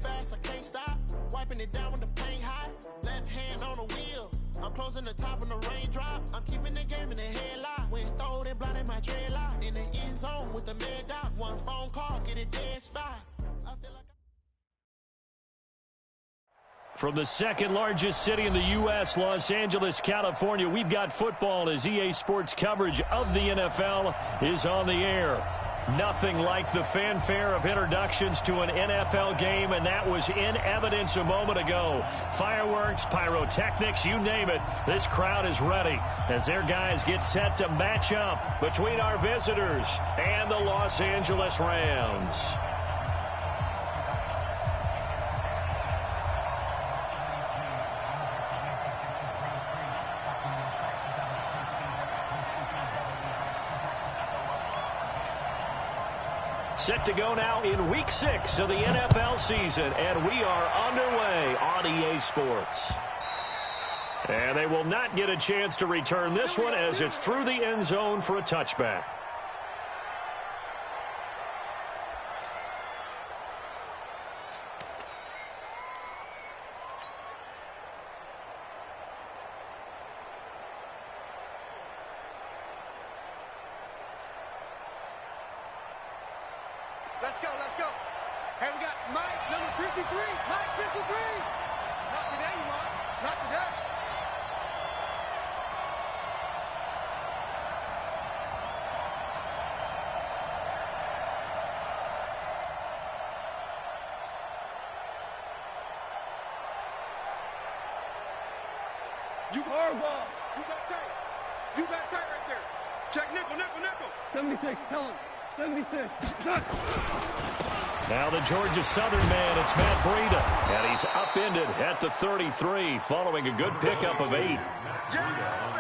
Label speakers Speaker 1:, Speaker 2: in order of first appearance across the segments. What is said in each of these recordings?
Speaker 1: fast, I can't stop. Wiping it down with the paint hot. Left hand on the wheel. I'm closing the top when the raindrop. I'm keeping the game in the headlock. When throwed and blinded my dreadlock. In the end zone with the mad dot. One phone call, get it dead stop. I feel like
Speaker 2: From the second largest city in the U.S., Los Angeles, California, we've got football as EA Sports coverage of the NFL is on the air. Nothing like the fanfare of introductions to an NFL game, and that was in evidence a moment ago. Fireworks, pyrotechnics, you name it. This crowd is ready as their guys get set to match up between our visitors and the Los Angeles Rams. Set to go now in Week 6 of the NFL season, and we are underway on EA Sports. And they will not get a chance to return this one as it's through the end zone for a touchback.
Speaker 3: Let's go, let's go. Hey, we got Mike, number 53. Mike, 53. Not today, you are. Not today. You hardball. You got tight. You got tight right there. Check nickel, nickel, nickel.
Speaker 4: 76, tell him. 76.
Speaker 2: Now the Georgia Southern man, it's Matt Breida. And he's upended at the 33 following a good pickup of 8.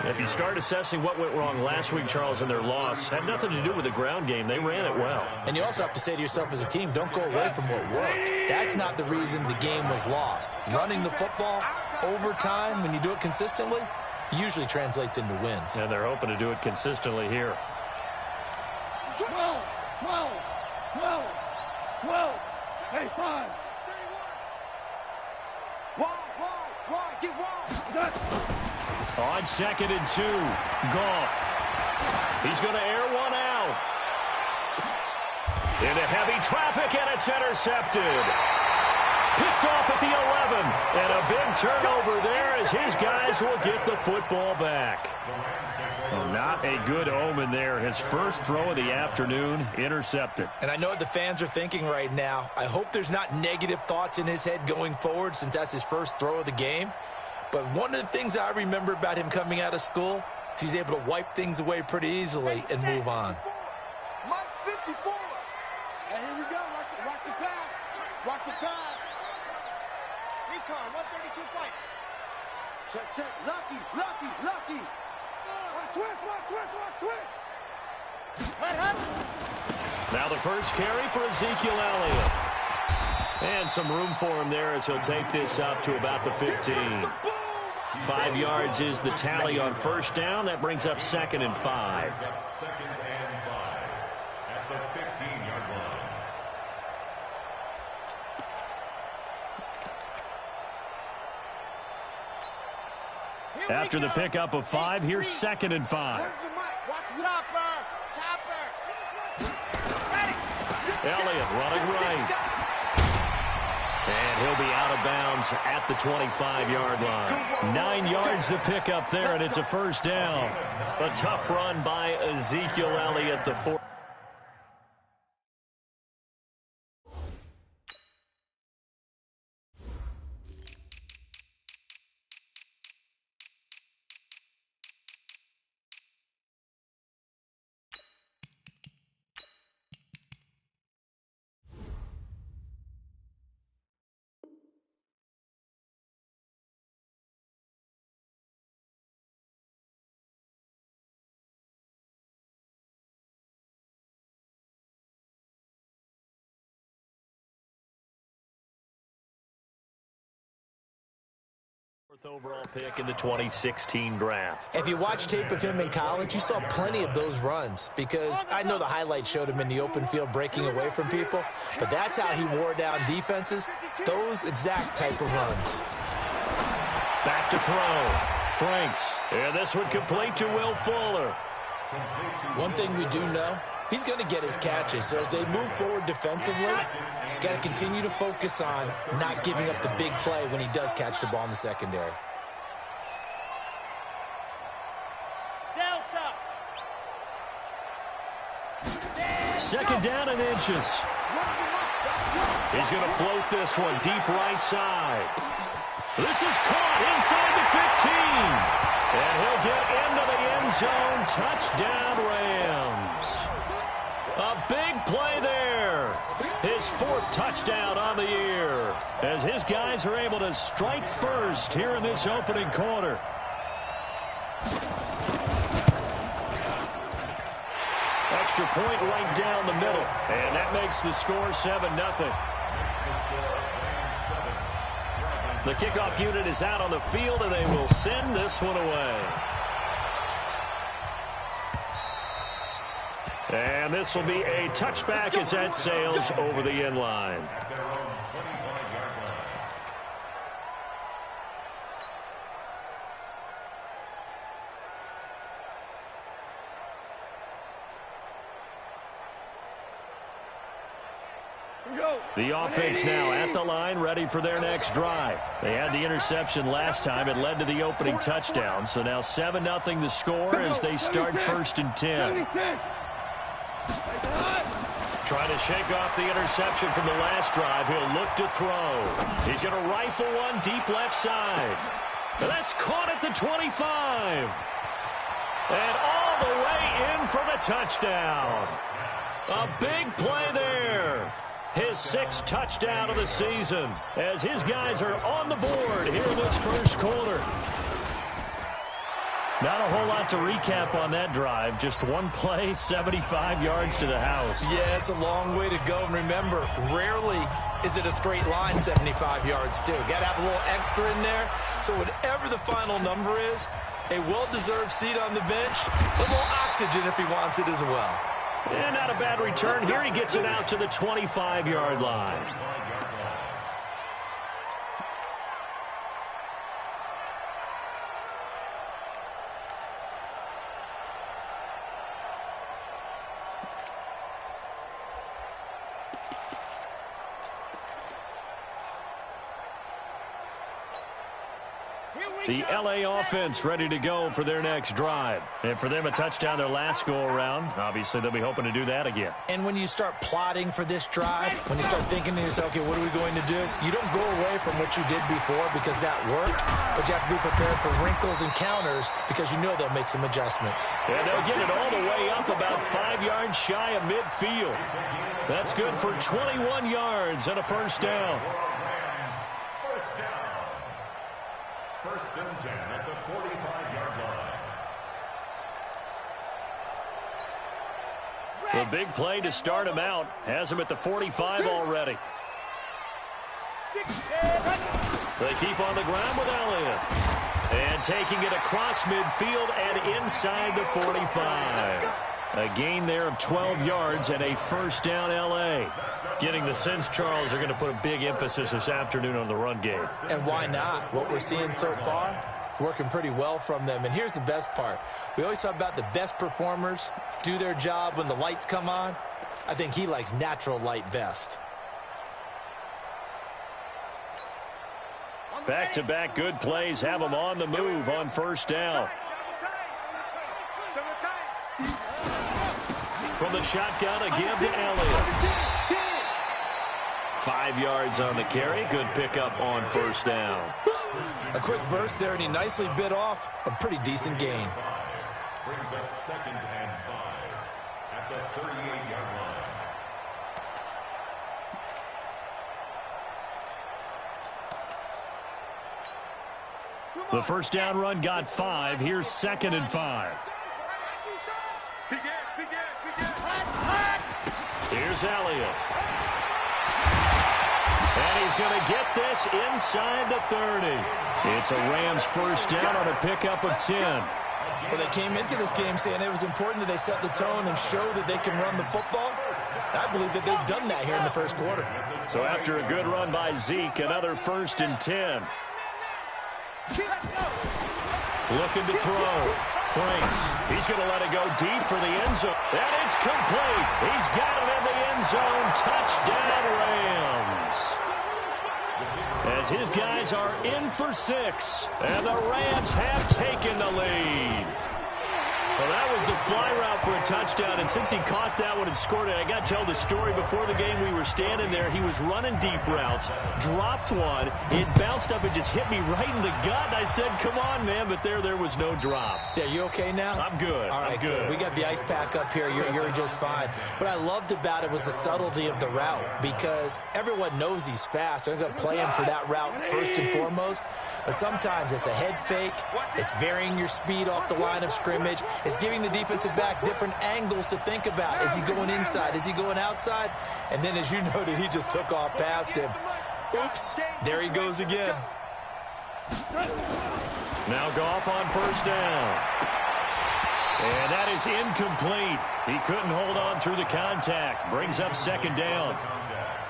Speaker 2: If you start assessing what went wrong last week, Charles, in their loss, had nothing to do with the ground game. They ran it well.
Speaker 5: And you also have to say to yourself as a team, don't go away from what worked. That's not the reason the game was lost. Running the football over time, when you do it consistently, usually translates into wins.
Speaker 2: And they're hoping to do it consistently here.
Speaker 4: 12, 12, 12, 12. Hey, 5.
Speaker 3: Wide, get wide.
Speaker 2: On 2nd and 2, Goff. He's going to air one out. Into heavy traffic, and it's intercepted. Picked off at the 11. And a big turnover there as his guys will get the football back. Well, not a good omen there. His first throw of the afternoon, intercepted.
Speaker 5: And I know what the fans are thinking right now. I hope there's not negative thoughts in his head going forward since that's his first throw of the game. But one of the things I remember about him coming out of school is he's able to wipe things away pretty easily and move on.
Speaker 3: Mike 54. And here we go. Watch the pass. Watch the pass. Recon, 132 fight. Check. Lucky. Switch. Let happen.
Speaker 2: Now the first carry for Ezekiel Elliott. And some room for him there as he'll take this up to about the 15. 5 yards is the tally on first down. That brings up 2nd and 5.
Speaker 6: Second and 5 at the 15-yard line.
Speaker 2: After the pickup of 5, here's 2nd and 5.
Speaker 3: Watch Chopper.
Speaker 2: Elliott running right. And he'll be out of bounds at the 25-yard line. 9 yards to pick up there, and it's a first down. A tough run by Ezekiel Elliott, the 4. Fourth overall pick in the 2016 draft.
Speaker 5: If you watch tape of him in college, you saw plenty of those runs because I know the highlights showed him in the open field breaking away from people, but that's how he wore down defenses, those exact type of runs.
Speaker 2: Back to throw. Franks. And this one complete to Will Fuller.
Speaker 5: One thing we do know, he's going to get his catches. So as they move forward defensively, got to continue to focus on not giving up the big play when he does catch the ball in the secondary.
Speaker 3: Delta.
Speaker 2: Second down and inches. He's going to float this one deep right side. This is caught inside the 15. And he'll get into the end zone. Touchdown, Rams. A big play there. His fourth touchdown on the year as his guys are able to strike first here in this opening quarter. Extra point right down the middle. And that makes the score 7-0. The kickoff unit is out on the field, and they will send this one away. And this will be a touchback as that sails over the end line. The offense now at the line, ready for their next drive. They had the interception last time. It led to the opening touchdown. So now 7-0 the score as they start 1st and 10. Trying to shake off the interception from the last drive. He'll look to throw. He's going to rifle one deep left side. That's caught at the 25. And all the way in for the touchdown. A big play there. His 6th touchdown of the season as his guys are on the board here in this first quarter. Not a whole lot to recap on that drive. Just one play, 75 yards to the house.
Speaker 5: Yeah, it's a long way to go. And remember, rarely is it a straight line 75 yards, too. Got to have a little extra in there. So whatever the final number is, a well-deserved seat on the bench, a little oxygen if he wants it as well.
Speaker 2: And not a bad return here. He gets it out to the 25-yard line. The LA offense ready to go for their next drive. And for them, a touchdown their last go-around. Obviously, they'll be hoping to do that again.
Speaker 5: And when you start plotting for this drive, when you start thinking to yourself, okay, what are we going to do? You don't go away from what you did before because that worked, but you have to be prepared for wrinkles and counters because you know they'll make some adjustments.
Speaker 2: And they'll get it all the way up about 5 yards shy of midfield. That's good for 21 yards and a first down.
Speaker 6: First and 10 at the 45-yard line.
Speaker 2: The big play to start him out. Has him at the 45 already. They keep on the ground with Elliott. And taking it across midfield and inside the 45. A gain there of 12 yards and a first down L.A. Getting the sense Charles are going to put a big emphasis this afternoon on the run game.
Speaker 5: And why not? What we're seeing so far, it's working pretty well from them. And here's the best part. We always talk about the best performers do their job when the lights come on. I think he likes natural light best.
Speaker 2: Back-to-back good plays have him on the move on first down. From the shotgun, a give to Elliott. 5 yards on the carry. Good pickup on first down.
Speaker 5: A quick burst there, and he nicely bit off a pretty decent gain.
Speaker 6: Brings up 2nd and 5 at the 38-yard line.
Speaker 2: The first down run got 5. Here's 2nd and 5. Here's Elliott. And he's going to get this inside the 30. It's a Rams first down on a pickup of 10.
Speaker 5: Well, they came into this game saying it was important that they set the tone and show that they can run the football. I believe that they've done that here in the first quarter.
Speaker 2: So after a good run by Zeke, another 1st and 10. Looking to throw. Franks. He's going to let it go deep for the end zone. And it's complete. He's got it in the end zone. Touchdown, Rams. As his guys are in for 6. And the Rams have taken the lead. Well, that was the fly route for a touchdown, and since he caught that one and scored it, I got to tell the story. Before the game, we were standing there. He was running deep routes, dropped one. It bounced up and just hit me right in the gut. And I said, come on, man, but there was no drop.
Speaker 5: Yeah, you okay now?
Speaker 2: I'm good.
Speaker 5: All right,
Speaker 2: I'm good.
Speaker 5: We got the ice pack up here. You're just fine. What I loved about it was the subtlety of the route, because everyone knows he's fast. They're going to play him for that route first and foremost. But sometimes it's a head fake. It's varying your speed off the line of scrimmage. It's giving the defensive back different angles to think about. Is he going inside? Is he going outside? And then, as you noted, he just took off past him. Oops, there he goes again.
Speaker 2: Now Goff on first down. And that is incomplete. He couldn't hold on through the contact. Brings up 2nd down.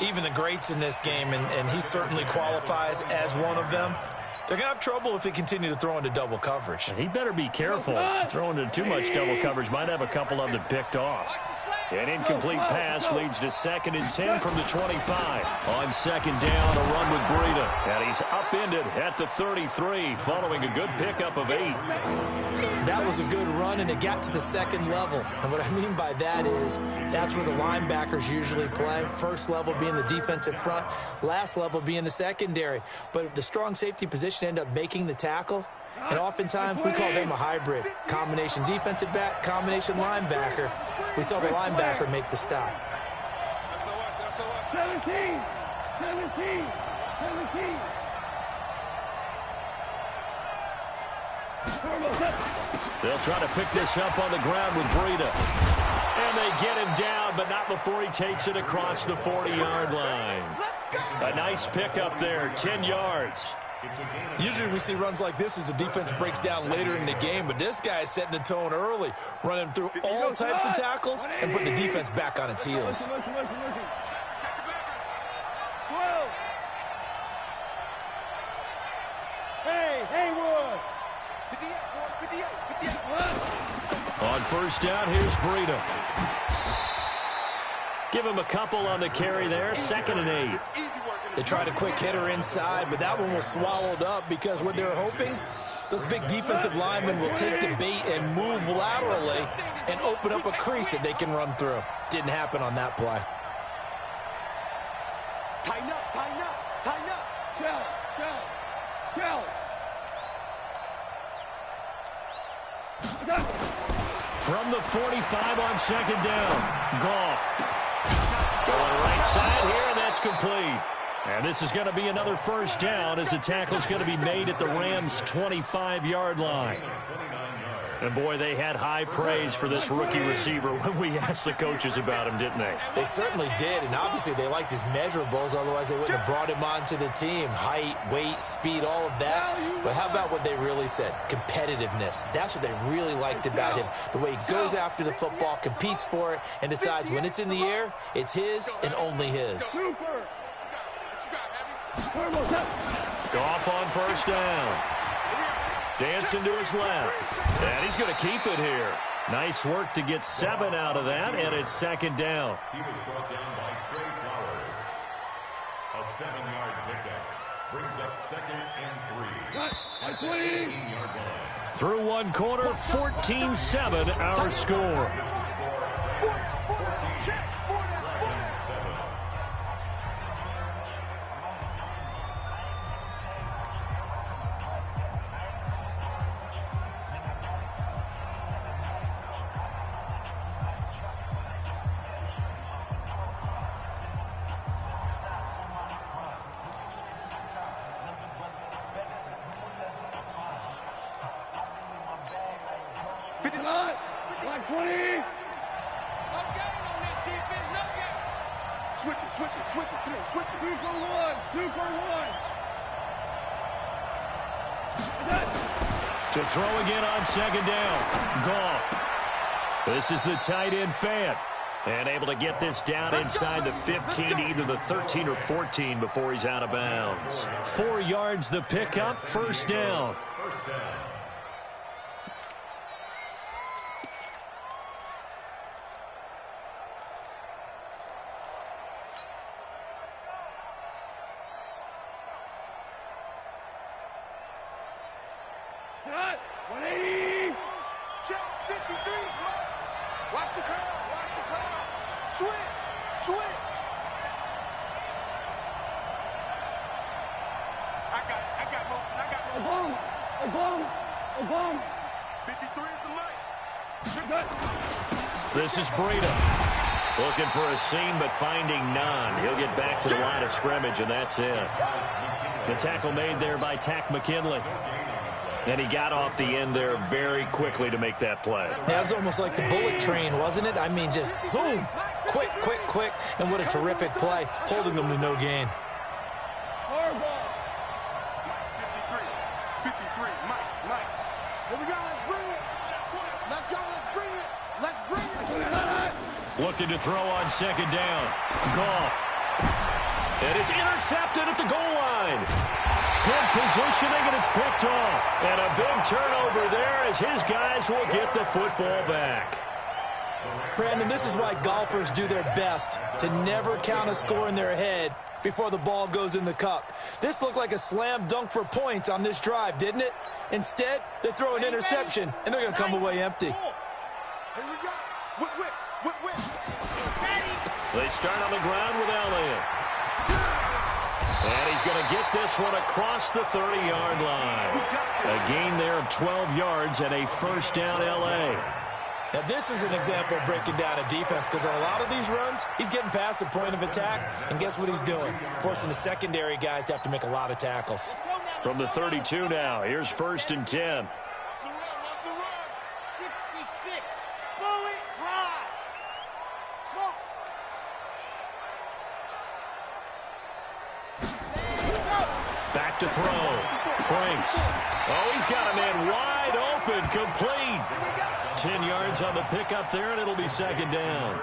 Speaker 5: Even the greats in this game, and he certainly qualifies as one of them, they're going to have trouble if they continue to throw into double coverage.
Speaker 2: He better be careful. Throwing into too much double coverage might have a couple of them picked off. An incomplete pass leads to 2nd and 10 from the 25. On 2nd down, a run with Breida. And he's upended at the 33, following a good pickup of 8.
Speaker 5: That was a good run, and it got to the 2nd level. And what I mean by that is that's where the linebackers usually play. First level being the defensive front, last level being the secondary. But the strong safety position ended up making the tackle. And oftentimes we call them a hybrid. Combination defensive back, combination linebacker. We saw the linebacker make the stop.
Speaker 4: 17.
Speaker 2: They'll try to pick this up on the ground with Breida. And they get him down, but not before he takes it across the 40-yard line. A nice pickup there, 10 yards.
Speaker 5: Usually we see runs like this as the defense breaks down later in the game, but this guy is setting the tone early, running through all types of tackles and putting the defense back on its heels.
Speaker 4: Listen. 12. Hey, Wood.
Speaker 2: On first down, here's Breida. Give him a couple on the carry there, 2nd and 8.
Speaker 5: They tried a quick hitter inside, but that one was swallowed up because what they're hoping, those big defensive linemen will take the bait and move laterally and open up a crease that they can run through. Didn't happen on that play.
Speaker 3: Tighten up.
Speaker 4: Shell.
Speaker 2: From the 45 on 2nd down, Goff. Going right side here, and that's complete. And this is going to be another first down as the tackle is going to be made at the Rams' 25-yard line. And, boy, they had high praise for this rookie receiver when we asked the coaches about him, didn't they?
Speaker 5: They certainly did, and obviously they liked his measurables, otherwise they wouldn't have brought him onto the team. Height, weight, speed, all of that. But how about what they really said? Competitiveness. That's what they really liked about him. The way he goes after the football, competes for it, and decides when it's in the air, it's his and only his.
Speaker 2: Goff on first down. Dancing to his left. And he's going to keep it here. Nice work to get 7 out of that, and it's 2nd down.
Speaker 6: He was brought down by Trey Flowers. A 7-yard pickup brings up 2nd and 3 at the 18-yard line.
Speaker 2: Through one quarter, 14-7 our score.
Speaker 4: Switch it. Come here, switch it. 2 for 1.
Speaker 2: To throw again on second down. Goff. This is the tight end Fant. And able to get this down inside the 15 to either the 13 or 14 before he's out of bounds. 4 yards the pickup, first down.
Speaker 6: First down.
Speaker 4: Cut. 180.
Speaker 3: Check 53. Watch the curve. Watch the curve. Switch. Switch. I got motion. I got motion.
Speaker 4: A bomb.
Speaker 3: 53 is the mic.
Speaker 4: Cut.
Speaker 2: This is Breida. Looking for a seam, but finding none. He'll get back to the line of scrimmage, and that's it. The tackle made there by Tack McKinley. And he got off the end there very quickly to make that play.
Speaker 5: That was almost like the bullet train, wasn't it? I mean, just zoom. Quick, quick, quick. And what a terrific play, holding them to no gain.
Speaker 4: Hardball.
Speaker 3: 53. Mike. Here we go. Let's bring it. Let's go. Let's bring it. Let's bring it.
Speaker 2: Looking to throw on second down. Goff. And it's intercepted at the goal line. Good positioning, and it's picked off. And a big turnover there as his guys will get the football back.
Speaker 5: Brandon, this is why golfers do their best to never count a score in their head before the ball goes in the cup. This looked like a slam dunk for points on this drive, didn't it? Instead, they throw an interception, and they're going to come away empty.
Speaker 3: Here we go. Whip.
Speaker 2: They start on the ground with Elliott. And he's going to get this one across the 30-yard line. A gain there of 12 yards and a first down L.A.
Speaker 5: Now, this is an example of breaking down a defense because on a lot of these runs, he's getting past the point of attack, and guess what he's doing? Forcing the secondary guys to have to make a lot of tackles.
Speaker 2: From the 32 now, here's first and 10.
Speaker 3: 66. Bullet drive. Smoke.
Speaker 2: Back to throw. Franks. Oh, he's got a man wide open, complete. 10 yards on the pickup there, and it'll be second down.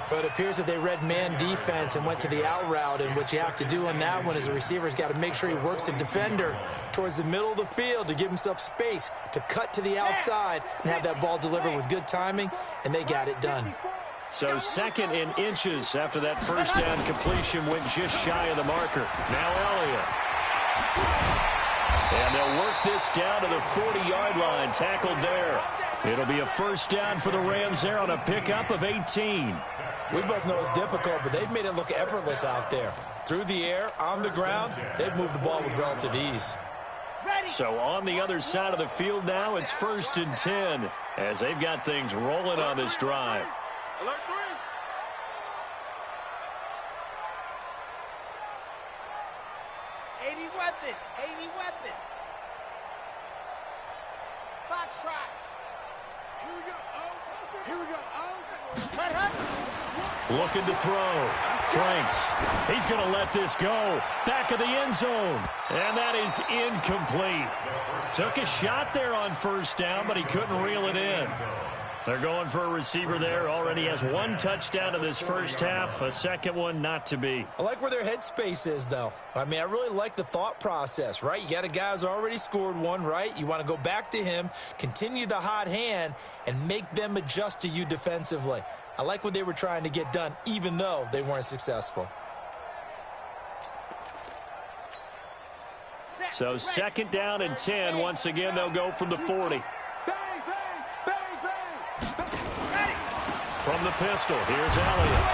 Speaker 5: But it appears that they read man defense and went to the out route, and what you have to do on that one is the receiver's got to make sure he works the defender towards the middle of the field to give himself space to cut to the outside and have that ball delivered with good timing, and they got it done.
Speaker 2: So second in inches after that first down completion went just shy of the marker. Now Elliott. And they'll work this down to the 40-yard line, tackled there. It'll be a first down for the Rams there on a pickup of 18.
Speaker 5: We both know it's difficult, but they've made it look effortless out there. Through the air, on the ground, they've moved the ball with relative ease.
Speaker 2: So on the other side of the field now, it's first and 10 as they've got things rolling on this drive.
Speaker 3: Alert 3. Weapon. Box trot. Here we go. Cut.
Speaker 2: Looking to throw. Franks. He's going to let this go. Back of the end zone. And that is incomplete. Took a shot there on first down, but he couldn't reel it in. They're going for a receiver there. Already has one touchdown in this first half. A second one not to be.
Speaker 5: I like where their headspace is, though. I mean, I really like the thought process, right? You got a guy who's already scored one, right? You want to go back to him, continue the hot hand, and make them adjust to you defensively. I like what they were trying to get done, even though they weren't successful.
Speaker 2: So second down and 10. Once again, they'll go from the 40. From the pistol, here's Elliott.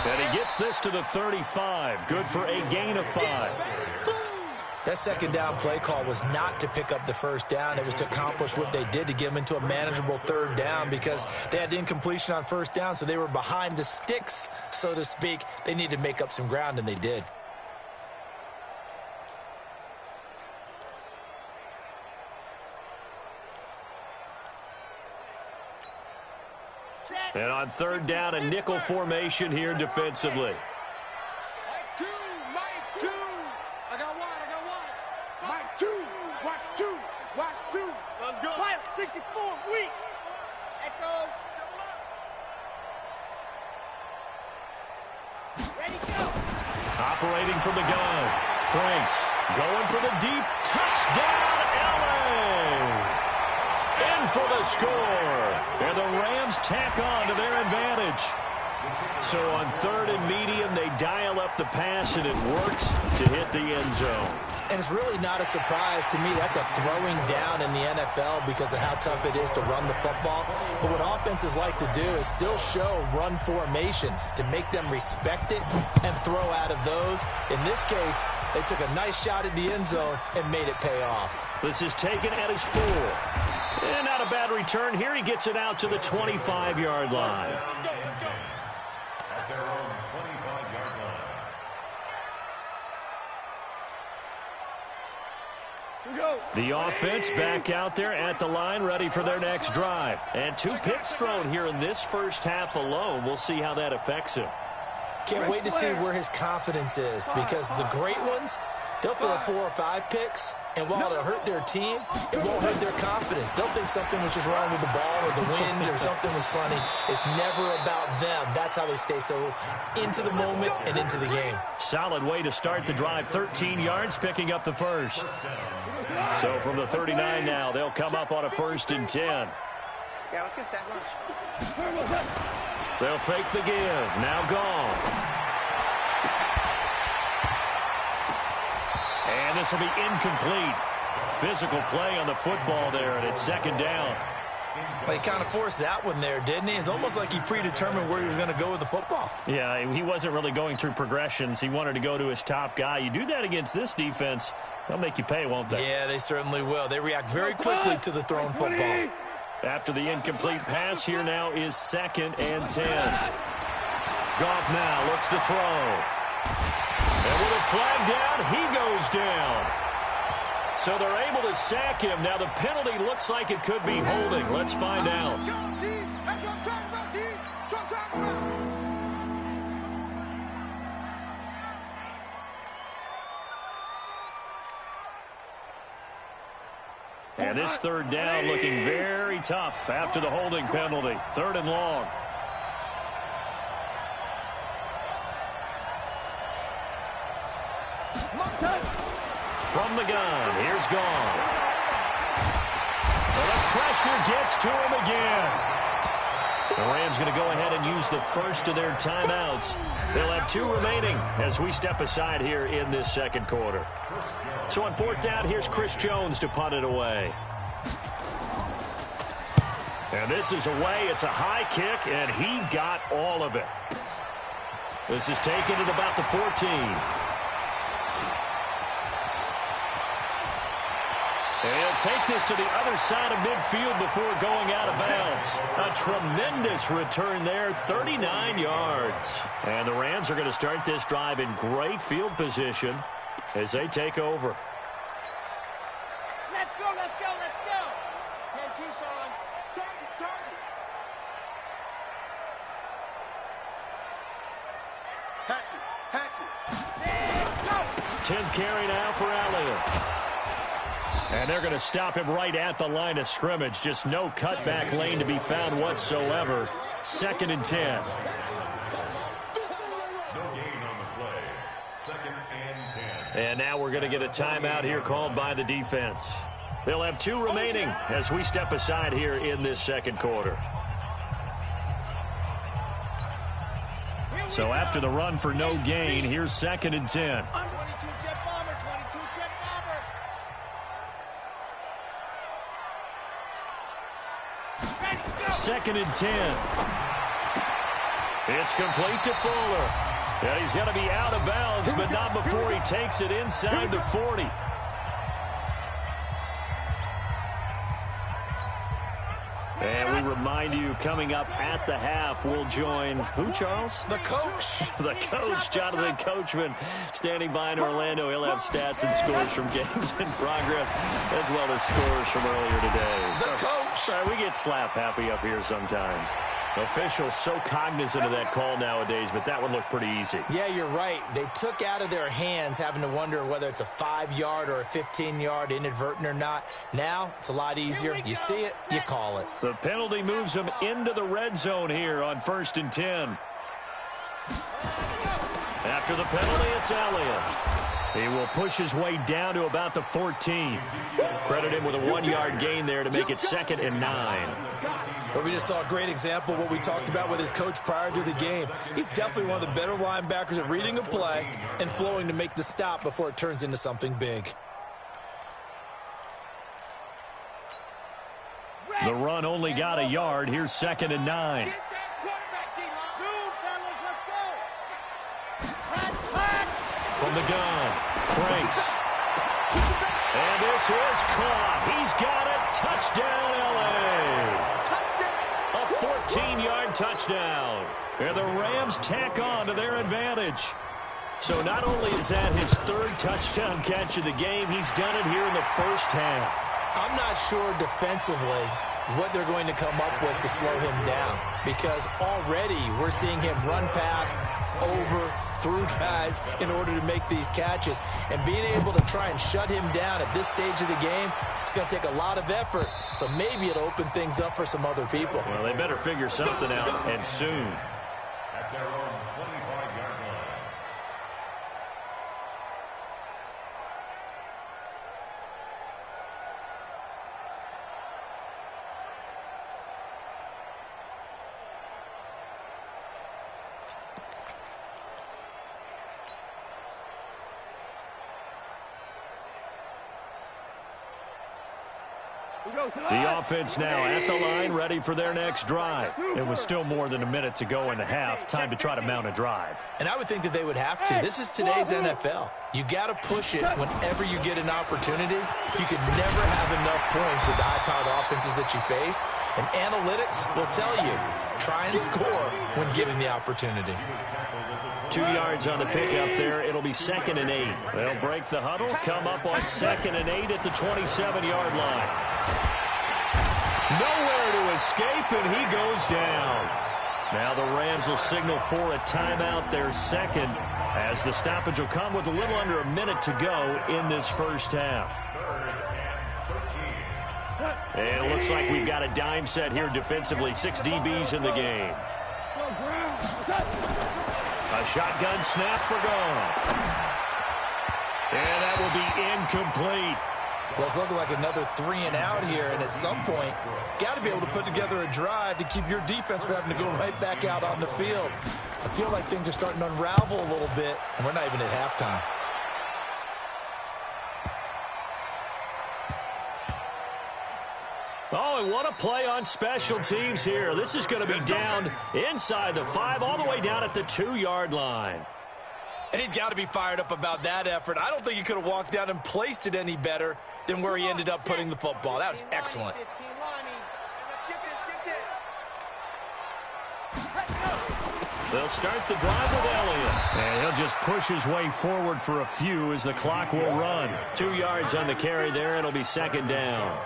Speaker 2: And he gets this to the 35. Good for a gain of 5.
Speaker 5: That second down play call was not to pick up the first down. It was to accomplish what they did to get them into a manageable third down because they had incompletion on first down, so they were behind the sticks, so to speak. They needed to make up some ground, and they did.
Speaker 2: And on third down, a nickel formation here defensively.
Speaker 3: Mike 2. I got one. Mike 2. Watch two. Watch two. Let's go. Fire. 64. Weak. Echo. Ready, go.
Speaker 2: Operating from the gun. Franks going for the deep touchdown, LA. In for the score. And the Rams tack on to their advantage. So on 3rd and medium, they dial up the pass, and it works to hit the end zone.
Speaker 5: And it's really not a surprise to me. That's a throwing down in the NFL because of how tough it is to run the football. But what offenses like to do is still show run formations to make them respect it and throw out of those. In this case, they took a nice shot at the end zone and made it pay off.
Speaker 2: This is taken at his 4. And not a bad return here. He gets it out to the 25-yard line.
Speaker 6: At their own 25-yard line.
Speaker 2: The offense back out there at the line, ready for their next drive. And 2 picks thrown here in this first half alone. We'll see how that affects him.
Speaker 5: Can't wait to see where his confidence is, because the great ones, they'll throw 4 or 5 picks, and while it'll hurt their team, it won't hurt their confidence. They'll think something was just wrong with the ball or the wind or something was funny. It's never about them. That's how they stay so into the moment and into the game.
Speaker 2: Solid way to start the drive. 13 yards, picking up the first. So from the 39 now, they'll come up on a 1st and 10.
Speaker 3: Yeah, let's get sack lunch.
Speaker 2: They'll fake the give. Now gone. And this will be incomplete. Physical play on the football there, and it's 2nd down.
Speaker 5: Well, he kind of forced that one there, didn't he? It's almost like he predetermined where he was going to go with the football.
Speaker 2: Yeah, he wasn't really going through progressions. He wanted to go to his top guy. You do that against this defense, they'll make you pay, won't they?
Speaker 5: Yeah, they certainly will. They react very quickly to the thrown football.
Speaker 2: After the incomplete pass, here now is 2nd and 10. Goff now looks to throw. And with a flag down, he goes down. So they're able to sack him. Now the penalty looks like it could be holding. Let's find out.
Speaker 3: That's what I'm talking about, D. That's what I'm talking about.
Speaker 2: And this 3rd down looking very tough after the holding penalty. 3rd and long. From the gun, here's Goff. Well, the pressure gets to him again. The Rams going to go ahead and use the first of their timeouts. They'll have 2 remaining as we step aside here in this 2nd quarter. So on 4th down, here's Chris Jones to punt it away. And this is away. It's a high kick, and he got all of it. This is taken at about the 14. And he'll take this to the other side of midfield before going out of bounds. A tremendous return there, 39 yards. And the Rams are going to start this drive in great field position as they take over.
Speaker 3: Let's go, let's go, let's go. 10-2, son. Target, target. Hatchet. Go.
Speaker 2: 10th carry now for Elliott. And they're going to stop him right at the line of scrimmage. Just no cutback lane to be found whatsoever. 2nd and 10.
Speaker 6: No gain on the play. 2nd and 10.
Speaker 2: And now we're going to get a timeout here called by the defense. They'll have 2 remaining as we step aside here in this 2nd quarter. So after the run for no gain, here's 2nd and 10.
Speaker 3: 22 jet bomber, 22 jet bomber.
Speaker 2: 2nd and 10. It's complete to Fuller. And he's going to be out of bounds, but not before he takes it inside the 40. And we remind you, coming up at the half, we'll join who, Charles?
Speaker 5: The coach.
Speaker 2: The coach, Jonathan Coachman, standing by in Orlando. He'll have stats and scores from games in progress, as well as scores from earlier today.
Speaker 5: The coach.
Speaker 2: We get slap happy up here sometimes. Officials so cognizant of that call nowadays, but that would look pretty easy.
Speaker 5: Yeah, you're right. They took out of their hands having to wonder whether it's a 5-yard or a 15-yard inadvertent or not. Now, it's a lot easier. You see it, you call it.
Speaker 2: The penalty moves them into the red zone here on 1st and 10. After the penalty, it's Elliott. He will push his way down to about the 14. Credit him with a 1-yard gain there to make it 2nd and 9.
Speaker 5: But we just saw a great example of what we talked about with his coach prior to the game. He's definitely one of the better linebackers at reading a play and flowing to make the stop before it turns into something big.
Speaker 2: The run only got a yard. Here's 2nd and 9. From the gun, Franks. And this is caught. He's got it. Touchdown, L.A. A 14-yard touchdown. And the Rams tack on to their advantage. So not only is that his 3rd touchdown catch of the game, he's done it here in the first half.
Speaker 5: I'm not sure defensively what they're going to come up with to slow him down, because already we're seeing him run past, over, through guys in order to make these catches. And being able to try and shut him down at this stage of the game, it's going to take a lot of effort. So maybe it'll open things up for some other people.
Speaker 2: Well, they better figure something out, and soon.
Speaker 6: At their own 25-yard line.
Speaker 2: The offense now at the line, ready for their next drive. It was still more than a minute to go in the half. Time to try to mount a drive.
Speaker 5: And I would think that they would have to. This is today's NFL. You got to push it whenever you get an opportunity. You can never have enough points with the high-powered offenses that you face. And analytics will tell you, try and score when given the opportunity.
Speaker 2: 2 yards on the pickup there. It'll be 2nd and 8. They'll break the huddle, come up on 2nd and 8 at the 27-yard line. Nowhere to escape, and he goes down. Now the Rams will signal for a timeout, their second, as the stoppage will come with a little under a minute to go in this first half. And it looks like we've got a dime set here defensively. 6 DBs in the game. A shotgun snap for Goff. And that will be incomplete.
Speaker 5: Well, it's looking like another 3 and out here, and at some point, got to be able to put together a drive to keep your defense from having to go right back out on the field. I feel like things are starting to unravel a little bit, and we're not even at halftime.
Speaker 2: Oh, and what a play on special teams here. This is going to be down inside the 5, all the way down at the 2-yard line.
Speaker 5: And he's got to be fired up about that effort. I don't think he could have walked down and placed it any better than where he ended up putting the football. That was excellent.
Speaker 2: They'll start the drive with Elliott. And he'll just push his way forward for a few as the clock will run. 2 yards on the carry there. It'll be 2nd down.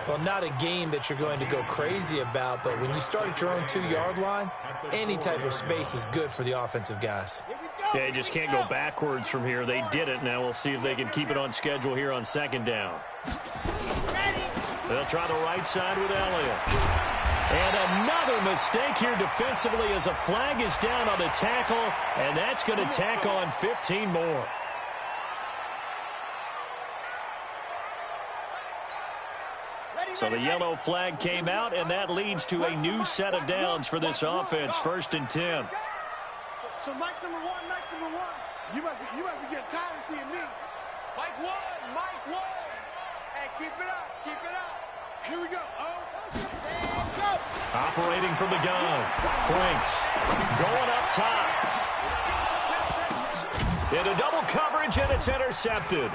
Speaker 5: Well, not a game that you're going to go crazy about, but when you start at your own 2-yard line, any type of space is good for the offensive guys.
Speaker 2: Yeah, you just can't go backwards from here. They did it. Now we'll see if they can keep it on schedule here on 2nd down. They'll try the right side with Elliott. And another mistake here defensively as a flag is down on the tackle, and that's going to tack on 15 more. So the yellow flag came out, and that leads to a new set of downs for this offense. 1st and 10.
Speaker 3: So Mike's number one. You must be getting tired of seeing me. Mike one. Hey, keep it up. Here we go. Go.
Speaker 2: Operating from the gun. Franks going up top. Into double coverage, and it's intercepted.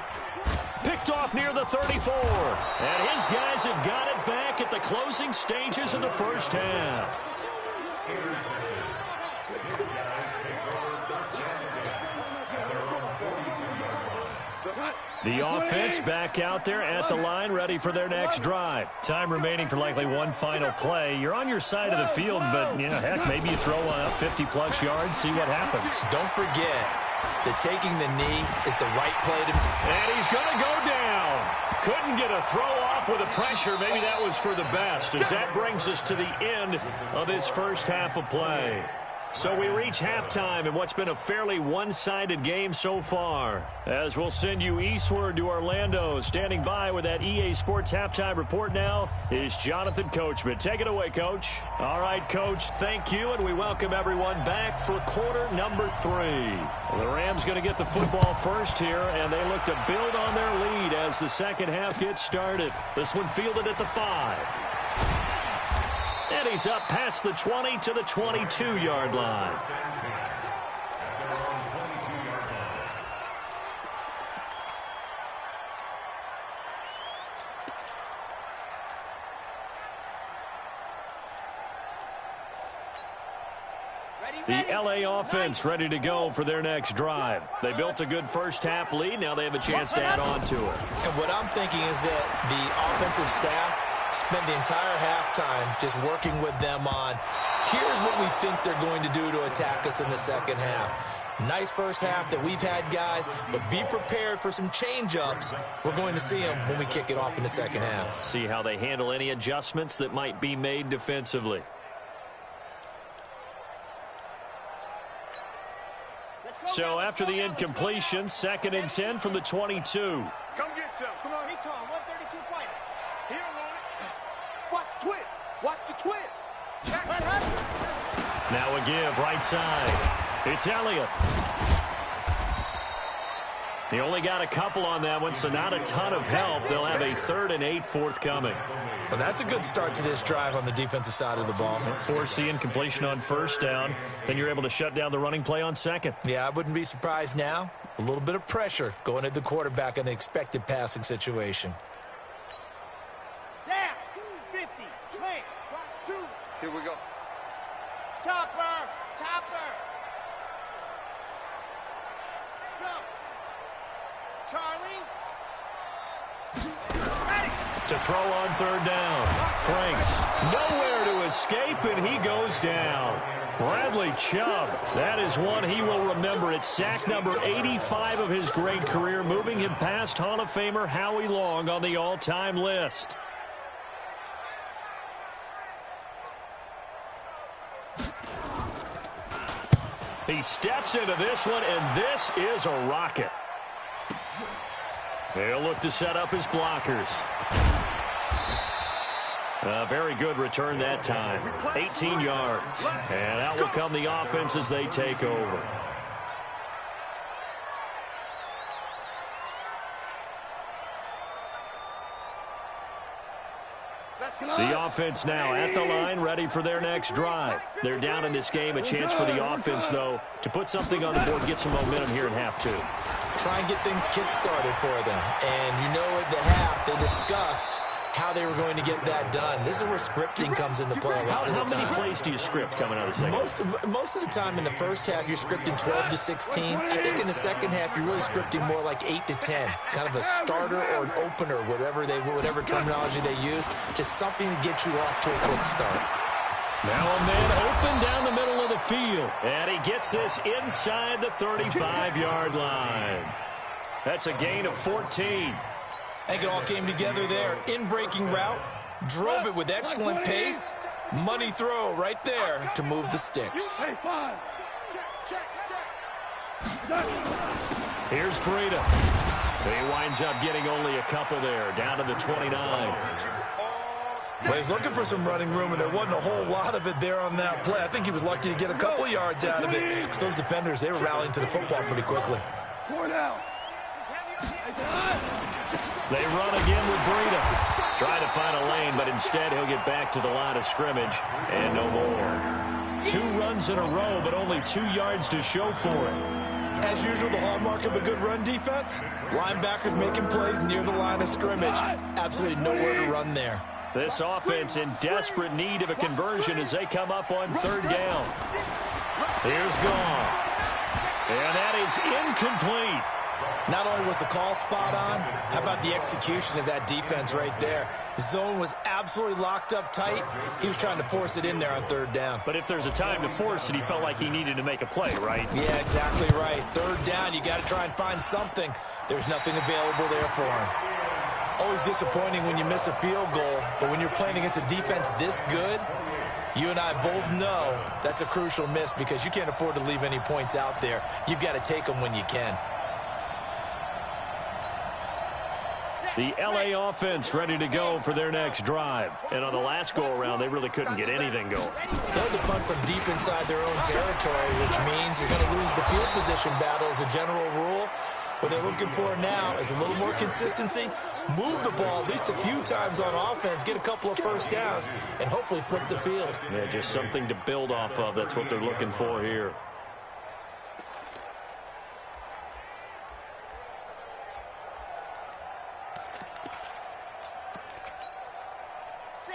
Speaker 2: Picked off near the 34. And his guys have got it back at the closing stages of the first half. The offense back out there at the line, ready for their next drive. Time remaining for likely one final play. You're on your side of the field, but, you know, heck, maybe you throw 50-plus yards, see what happens.
Speaker 5: Don't forget that taking the knee is the right play to...
Speaker 2: And he's going to go down. Couldn't get a throw off with the pressure. Maybe that was for the best, as that brings us to the end of this first half of play. So we reach halftime in what's been a fairly one-sided game so far. As we'll send you eastward to Orlando. Standing by with that EA Sports halftime report now is Jonathan Coachman. Take it away, Coach. All right, Coach, thank you, and we welcome everyone back for quarter number 3. The Rams going to get the football first here, and they look to build on their lead as the second half gets started. This one fielded at the 5. And he's up past the 20 to the 22-yard line. The LA offense ready to go for their next drive. They built a good first-half lead. Now they have a chance to add on to it.
Speaker 5: And what I'm thinking is that the offensive staff spent the entire halftime just working with them on, here's what we think they're going to do to attack us in the second half. Nice first half that we've had, guys, but be prepared for some change-ups. We're going to see them when we kick it off in the second half.
Speaker 2: See how they handle any adjustments that might be made defensively. So after the incompletion, 2nd and 10 from the 22.
Speaker 3: Come get some. Come on.
Speaker 1: Recon, 132 fighter.
Speaker 3: Here, Lloyd.
Speaker 1: Watch the twist. Watch the twist.
Speaker 2: Now a give right side. It's Elliott. He only got a couple on that one, so not a ton of help. They'll have a 3rd and 8 forthcoming.
Speaker 5: Well, that's a good start to this drive on the defensive side of the ball.
Speaker 2: Force the incompletion on first down. Then you're able to shut down the running play on second.
Speaker 5: Yeah, I wouldn't be surprised now. A little bit of pressure going at the quarterback in the expected passing situation.
Speaker 1: Down. 250. Plant. Watch 2.
Speaker 3: Here we go.
Speaker 1: Chopper. Chopper. Go. Charlie. Ready.
Speaker 2: To throw on 3rd down. Franks nowhere to escape, and he goes down. Bradley Chubb, that is one he will remember. It's sack number 85 of his great career, moving him past Hall of Famer Howie Long on the all-time list. He steps into this one, and this is a rocket. They'll look to set up his blockers. A very good return that time. 18 yards. And out will come the offense as they take over. The offense now at the line, ready for their next drive. They're down in this game. A chance for the offense, though, to put something on the board, get some momentum here in half 2.
Speaker 5: Try and get things kick-started for them. And you know at the half, they discussed how they were going to get that done. This is where scripting comes into play a lot of the time.
Speaker 2: How many plays do you script coming out of the second?
Speaker 5: Most of the time in the first half, you're scripting 12 to 16. I think in the second half, you're really scripting more like 8 to 10. Kind of a starter or an opener, whatever terminology they use. Just something to get you off to a quick start.
Speaker 2: Now a man open down the middle of the field. And he gets this inside the 35-yard line. That's a gain of 14.
Speaker 5: I think it all came together there. In-breaking route, drove it with excellent pace. Money throw right there to move the sticks.
Speaker 2: Here's Breida. He winds up getting only a couple there, down to the 29.
Speaker 5: Well, he's looking for some running room, and there wasn't a whole lot of it there on that play. I think he was lucky to get a couple yards out of it, because those defenders, they were rallying to the football pretty quickly.
Speaker 2: They run again with Breida. Trying to find a lane, but instead he'll get back to the line of scrimmage, and no more. 2 runs in a row, but only 2 yards to show for it.
Speaker 5: As usual, the hallmark of a good run defense, linebackers making plays near the line of scrimmage. Absolutely nowhere to run there.
Speaker 2: This offense in desperate need of a conversion as they come up on 3rd down. Here's Gone. And that is incomplete.
Speaker 5: Not only was the call spot on, how about the execution of that defense right there? The zone was absolutely locked up tight. He was trying to force it in there on third down.
Speaker 2: But if there's a time to force it, he felt like he needed to make a play, right?
Speaker 5: Yeah, exactly right. Third down, you got to try and find something. There's nothing available there for him. Always disappointing when you miss a field goal, but when you're playing against a defense this good, you and I both know that's a crucial miss because you can't afford to leave any points out there. You've got to take them when you can.
Speaker 2: The LA offense ready to go for their next drive. And on the last go-around, they really couldn't get anything going.
Speaker 5: They're to punt from deep inside their own territory, which means you're going to lose the field position battle as a general rule. What they're looking for now is a little more consistency. Move the ball at least a few times on offense, get a couple of first downs, and hopefully flip the field.
Speaker 2: Yeah, just something to build off of. That's what they're looking for here.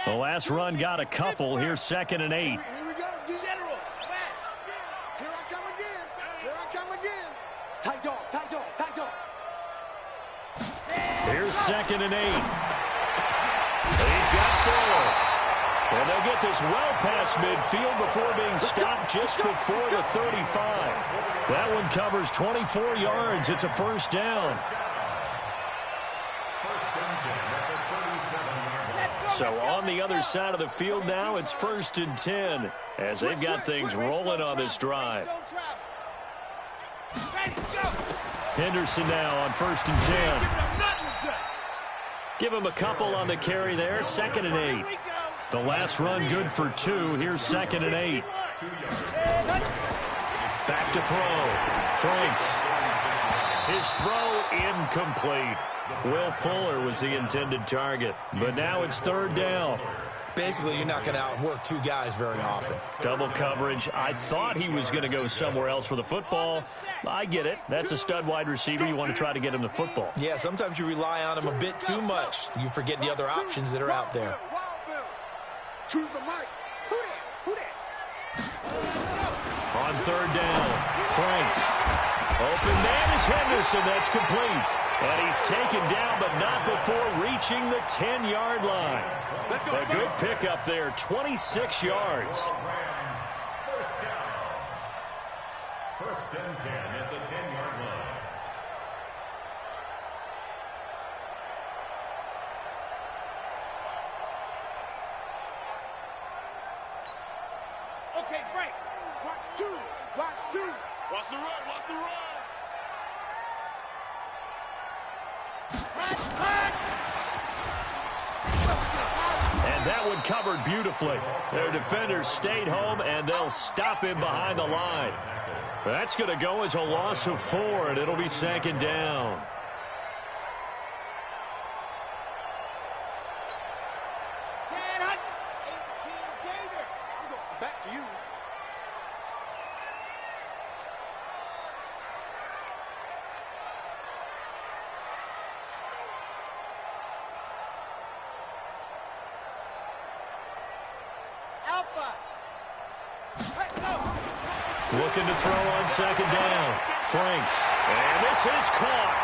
Speaker 2: The last run got a couple. Here's 2nd and 8.
Speaker 3: Here we go, General. Flash. Here I come again. Here I come again. Tight dog, tight dog, tight dog.
Speaker 2: Here's 2nd and 8. And he's got 4. And they'll get this well past midfield before being stopped just before the 35. That one covers 24 yards. It's a first down. So on the other side of the field now, it's 1st and 10 as they've got things rolling on this drive. Henderson now on 1st and 10. Give him a couple on the carry there. 2nd and 8. The last run good for 2. Here's 2nd and 8. Back to throw. Franks. His throw incomplete. Will Fuller was the intended target, but now it's 3rd down.
Speaker 5: Basically, you're not going to outwork two guys very often.
Speaker 2: Double coverage. I thought he was going to go somewhere else for the football. I get it. That's a stud wide receiver. You want to try to get him the football.
Speaker 5: Yeah, sometimes you rely on him a bit too much. You forget the other options that are out there.
Speaker 3: Choose the mic. Who that?
Speaker 2: On 3rd down, Franks. Open man is Henderson. That's complete. And he's taken down, but not before reaching the 10-yard line. A good pickup there, 26 yards.
Speaker 6: First and 10 at the 10-yard line.
Speaker 3: Okay, break. Watch 2. Watch 2. Watch the run. Watch the run.
Speaker 2: And that one covered beautifully. Their defenders stayed home, and they'll stop him behind the line. That's going to go as a loss of 4, and it'll be 2nd down.
Speaker 3: Back to you.
Speaker 2: Looking to throw on 2nd down. Franks. And this is caught.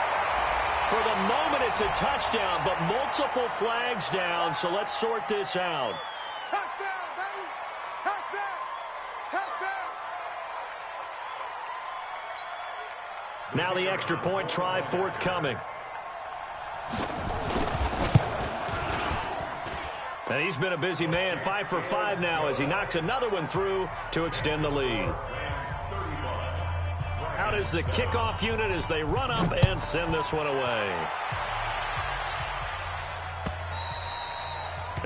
Speaker 2: For the moment, it's a touchdown, but multiple flags down, so let's sort this out.
Speaker 3: Touchdown, baby! Touchdown! Touchdown!
Speaker 2: Now the extra point try forthcoming. And he's been a busy man, 5 for 5 now as he knocks another one through to extend the lead. Out is the kickoff unit as they run up and send this one away.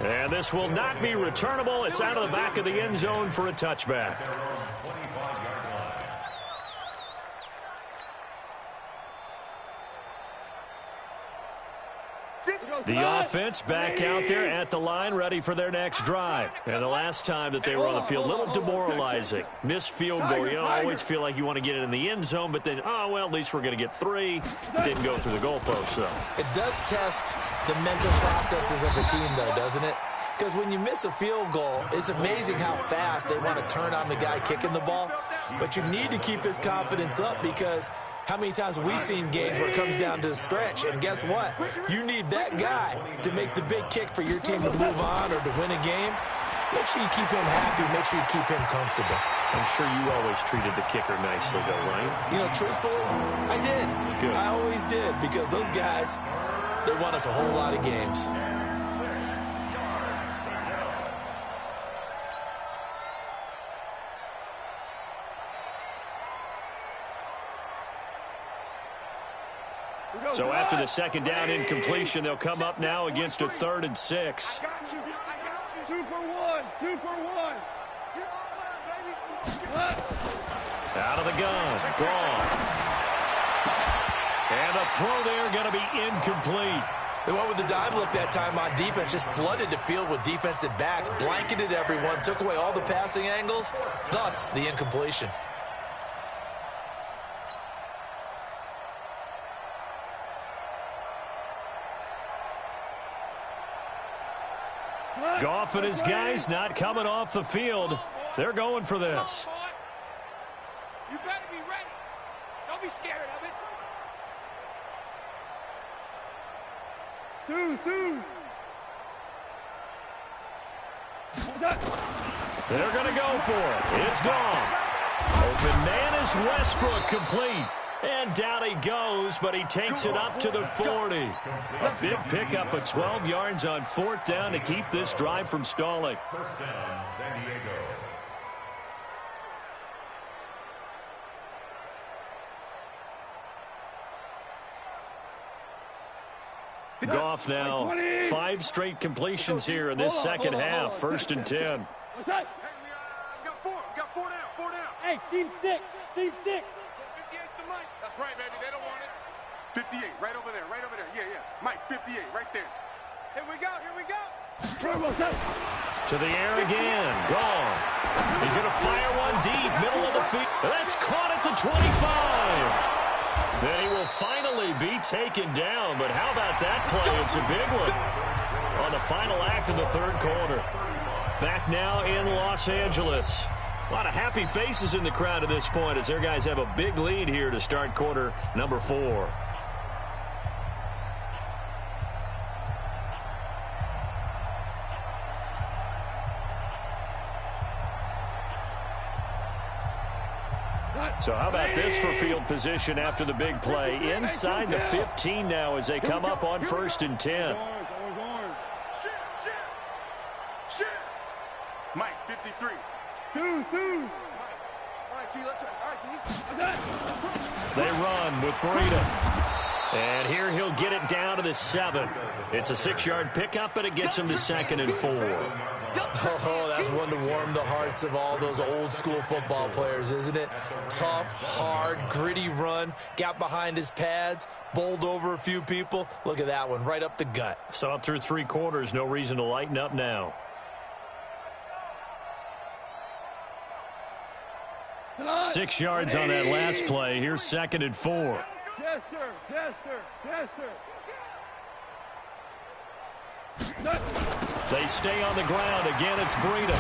Speaker 2: And this will not be returnable. It's out of the back of the end zone for a touchback. The offense back out there at the line, ready for their next drive. And the last time that they were on the field, a little demoralizing. Missed field goal. You always feel like you want to get it in the end zone, but then, oh, well, at least we're going to get 3. Didn't go through the goalpost, though.
Speaker 5: It does test the mental processes of the team, though, doesn't it? Because when you miss a field goal, it's amazing how fast they want to turn on the guy kicking the ball. but you need to keep his confidence up because how many times have we seen games where it comes down to the stretch? And guess what? You need that guy to make the big kick for your team to move on or to win a game. Make sure you keep him happy. Make sure you keep him comfortable.
Speaker 2: I'm sure you always treated the kicker nicely, though, right?
Speaker 5: You know, truthfully, I did.
Speaker 2: Good.
Speaker 5: I always did because those guys, they won us a whole lot of games.
Speaker 2: So after the second down incompletion, they'll come up now against a 3rd and 6.
Speaker 3: I got you.
Speaker 4: Super one.
Speaker 3: Get online, baby.
Speaker 2: Out of the gun. Gone. And the throw there going to be incomplete.
Speaker 5: They went with the dime look that time on defense, just flooded the field with defensive backs, blanketed everyone, took away all the passing angles, thus the incompletion.
Speaker 2: Goff and his guys not coming off the field. They're going for this.
Speaker 3: You better be ready. Don't be scared of it.
Speaker 4: Two.
Speaker 2: They're going to go for it. It's gone. Open man is Westbrook, complete. And down he goes, but he takes it up to the 40. A big pickup of 12 yards on 4th down to keep this drive from stalling.
Speaker 6: First down, San Diego.
Speaker 2: Goff now 5 straight completions here in this second half. 1st and 10.
Speaker 4: What's that?
Speaker 3: Hey, we got 4. We got 4 down. 4 down.
Speaker 4: Hey, Team 6.
Speaker 3: 58's the Mike. That's right, baby. They don't want it. 58, right over there. Yeah. Mike, 58, right there. Here we go.
Speaker 2: To the air again. Goff. He's going to fire one deep, middle of the field. That's caught at the 25. Then he will finally be taken down. But how about that play? It's a big one on the final act of the 3rd quarter. Back now in Los Angeles. A lot of happy faces in the crowd at this point as their guys have a big lead here to start quarter number 4. So how about this for field position after the big play? Inside the 15 now as they come up on 1st and 10.
Speaker 3: Orange. Shit. Mike, 53.
Speaker 4: Two.
Speaker 3: All right, T, let's try. All right, T.
Speaker 2: They run with Breida. And here he'll get it down to the 7. It's a 6-yard pickup, but it gets him to 2nd and 4.
Speaker 5: Oh, that's one to warm the hearts of all those old school football players, isn't it? Tough, hard, gritty run, got behind his pads, bowled over a few people. Look at that one, right up the gut.
Speaker 2: Saw it through 3 quarters, no reason to lighten up now. 6 yards on that last play. Here's 2nd and 4.
Speaker 4: Chester.
Speaker 2: They stay on the ground. Again, it's Breida.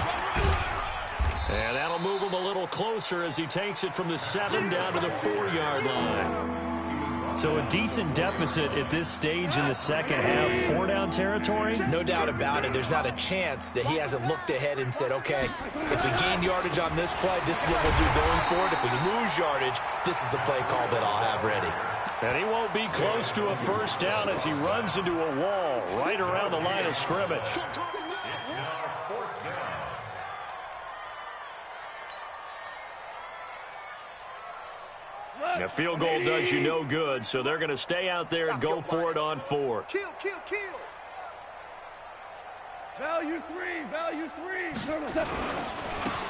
Speaker 2: And that'll move him a little closer as he takes it from the 7 down to the 4-yard line. So a decent deficit at this stage in the second half. 4-down territory?
Speaker 5: No doubt about it. There's not a chance that he hasn't looked ahead and said, okay, if we gain yardage on this play, this is what we'll do going forward. If we lose yardage, this is the play call that I'll have ready.
Speaker 2: And he won't be close to a 1st down as he runs into a wall right around the line of scrimmage.
Speaker 6: It's now 4th down.
Speaker 2: A field goal does you no good, so they're going to stay out there and go for it on 4th.
Speaker 3: Kill.
Speaker 4: Value three.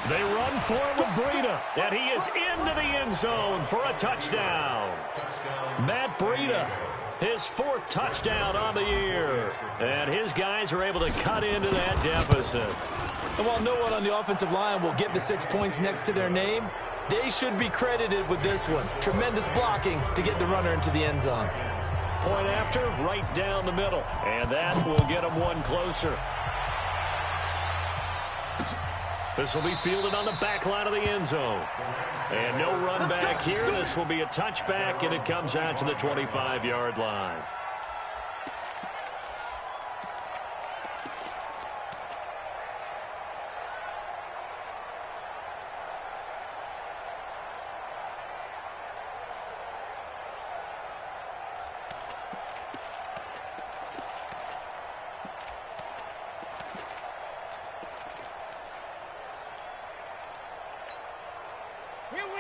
Speaker 2: They run for it with Breida, and he is into the end zone for a touchdown. Matt Breida, his 4th touchdown on the year, and his guys are able to cut into that deficit.
Speaker 5: And while no one on the offensive line will get the 6 points next to their name, they should be credited with this one. Tremendous blocking to get the runner into the end zone.
Speaker 2: Point after, right down the middle, and that will get them one closer. This will be fielded on the back line of the end zone. And no run back here. This will be a touchback, and it comes out to the 25-yard line.